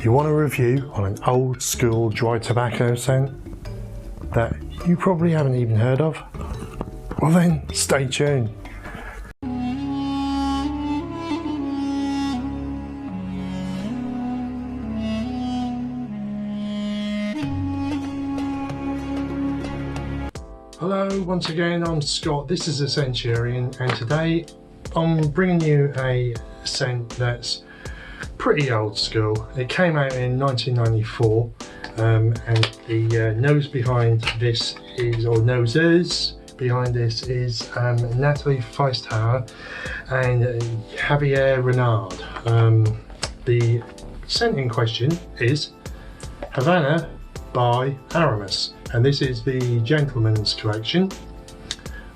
You want a review on an old school dry tobacco scent that you probably haven't even heard of? Well then, stay tuned. Hello, once again, I'm Scott, this is the Centurion, and today I'm bringing you a scent that's pretty old school. It came out in 1994, and the nose behind this is, or noses behind this is Natalie Feistauer and Javier Renard. The scent in question is Havana by Aramis, and this is the Gentleman's Collection.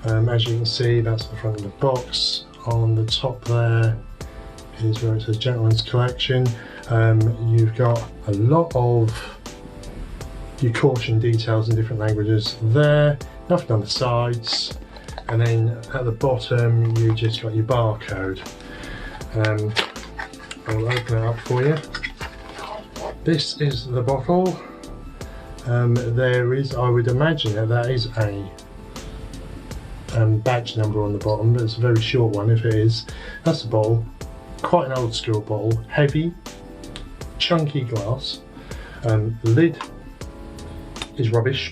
As you can see, that's the front of the box. On the top there is where it says Gentleman's Collection. You've got a lot of your caution details in different languages there, nothing on the sides, and then at the bottom you just got your barcode. I'll open it up for you. This is the bottle. There is, I would imagine that is a badge number on the bottom, but it's a very short one if it is. That's the bottle, quite an old school bottle, heavy, chunky glass. The lid is rubbish.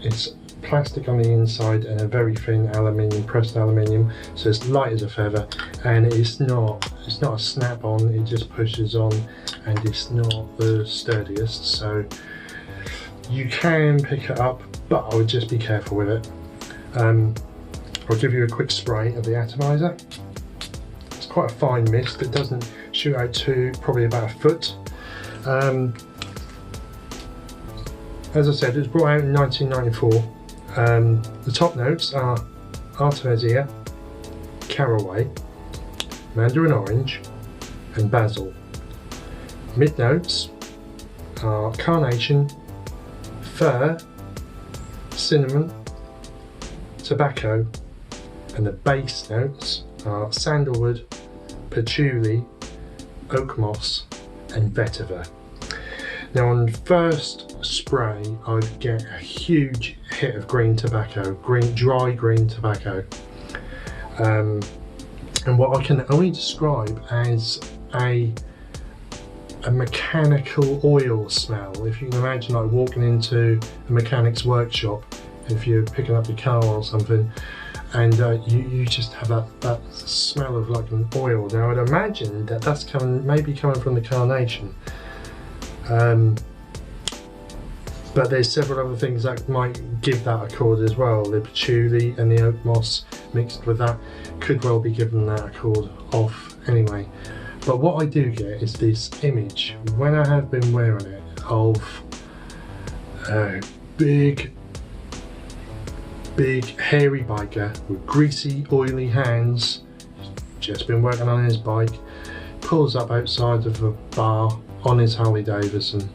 It's plastic on the inside and a very thin aluminium, pressed aluminium, so it's light as a feather, and it's not a snap-on, it just pushes on, and it's not the sturdiest, so you can pick it up, but I would just be careful with it. I'll give you a quick spray of the atomizer. It's quite a fine mist, it doesn't shoot out to probably about a foot. As I said, it was brought out in 1994. The top notes are Artemisia, caraway, mandarin orange and basil. Mid notes are carnation, fir, cinnamon, tobacco, and the base notes are sandalwood, patchouli, oak moss and vetiver. Now on first spray I get a huge hit of green tobacco, dry green tobacco, and what I can only describe as a mechanical oil smell. If you can imagine like walking into a mechanic's workshop, if you're picking up your car or something, and you just have that smell of like an oil. Now I'd imagine that that's maybe coming from the carnation. But there's several other things that might give that accord as well. The patchouli and the oak moss mixed with that could well be giving that accord off anyway. But what I do get is this image, when I have been wearing it, of a big hairy biker with greasy oily hands, just been working on his bike, pulls up outside of a bar on his Harley Davidson,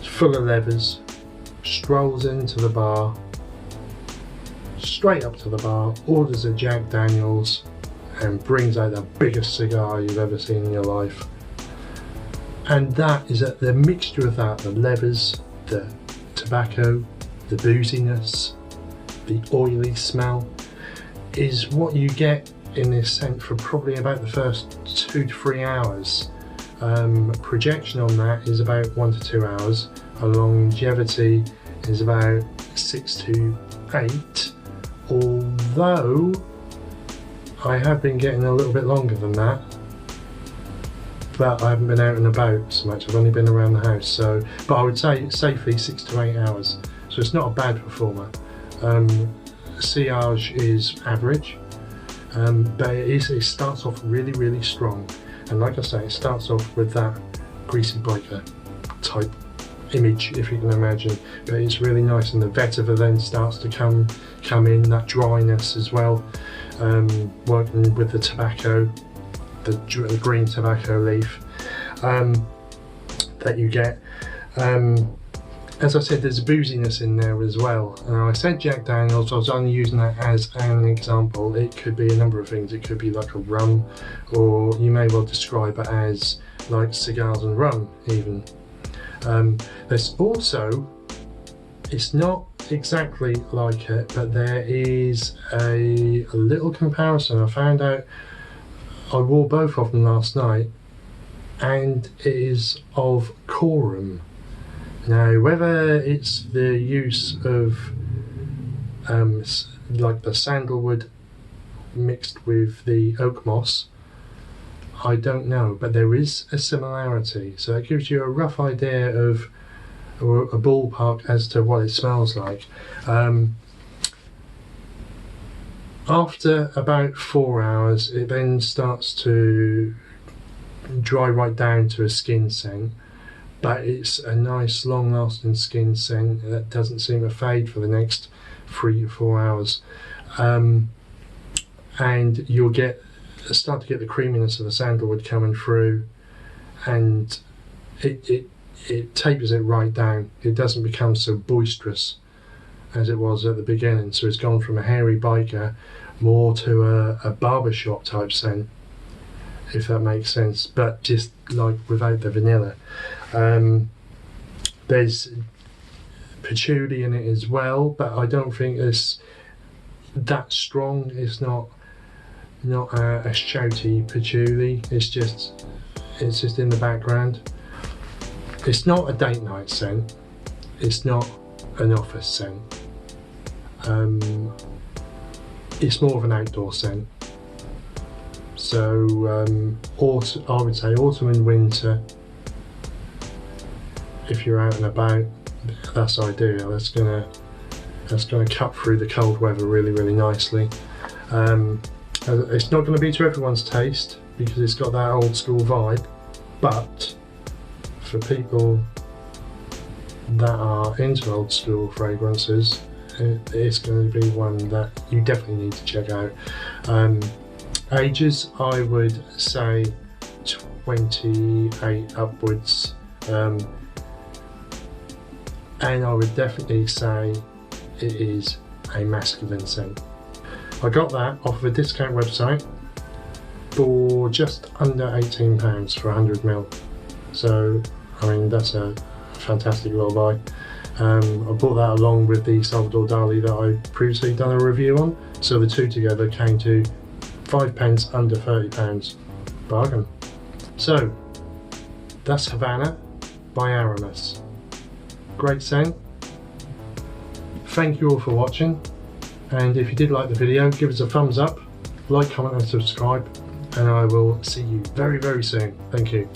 full of levers, strolls into the bar, straight up to the bar, orders a Jack Daniels and brings out the biggest cigar you've ever seen in your life. And that is the mixture of that, the levers, the tobacco, the booziness, the oily smell, is what you get in this scent for probably about the first 2 to 3 hours. Projection on that is about 1 to 2 hours. A longevity is about 6 to 8, although I have been getting a little bit longer than that, but I haven't been out and about so much. I've only been around the house, so, but I would say safely 6 to 8 hours, so it's not a bad performer. Sillage is average, but it starts off really strong, and like I say, it starts off with that greasy biker type image, if you can imagine, but it's really nice, and the vetiver then starts to come in, that dryness as well, working with the tobacco, the green tobacco leaf that you get. As I said, there's a booziness in there as well. I said Jack Daniels, I was only using that as an example. It could be a number of things. It could be like a rum, or you may well describe it as like cigars and rum even. There's also, it's not exactly like it, but there is a little comparison. I found out, I wore both of them last night, and it is of Corum. Now, whether it's the use of like the sandalwood mixed with the oak moss, I don't know, but there is a similarity, so it gives you a rough idea of, or a ballpark as to what it smells like. After about 4 hours, it then starts to dry right down to a skin scent, but it's a nice long-lasting skin scent that doesn't seem to fade for the next 3 to 4 hours. And you'll start to get the creaminess of the sandalwood coming through, and it tapers it right down. It doesn't become so boisterous as it was at the beginning, so it's gone from a hairy biker more to a barbershop type scent, if that makes sense, but just like without the vanilla. There's patchouli in it as well, but I don't think it's that strong. It's not a shouty patchouli. It's just in the background. It's not a date night scent. It's not an office scent. It's more of an outdoor scent. So I would say autumn and winter, if you're out and about, that's ideal. That's gonna cut through the cold weather really, really nicely. It's not going to be to everyone's taste because it's got that old school vibe, but for people that are into old school fragrances, it's going to be one that you definitely need to check out. Ages, I would say 28 upwards, and I would definitely say it is a masculine scent. I got that off of a discount website for just under £18 for 100ml. So, I mean, that's a fantastic little buy. I bought that along with the Salvador Dali that I previously done a review on. So the two together came to 5p under £30. Bargain. So, that's Havana by Aramis. Great scent. Thank you all for watching. And if you did like the video, give us a thumbs up, like, comment and subscribe, and I will see you very, very soon. Thank you.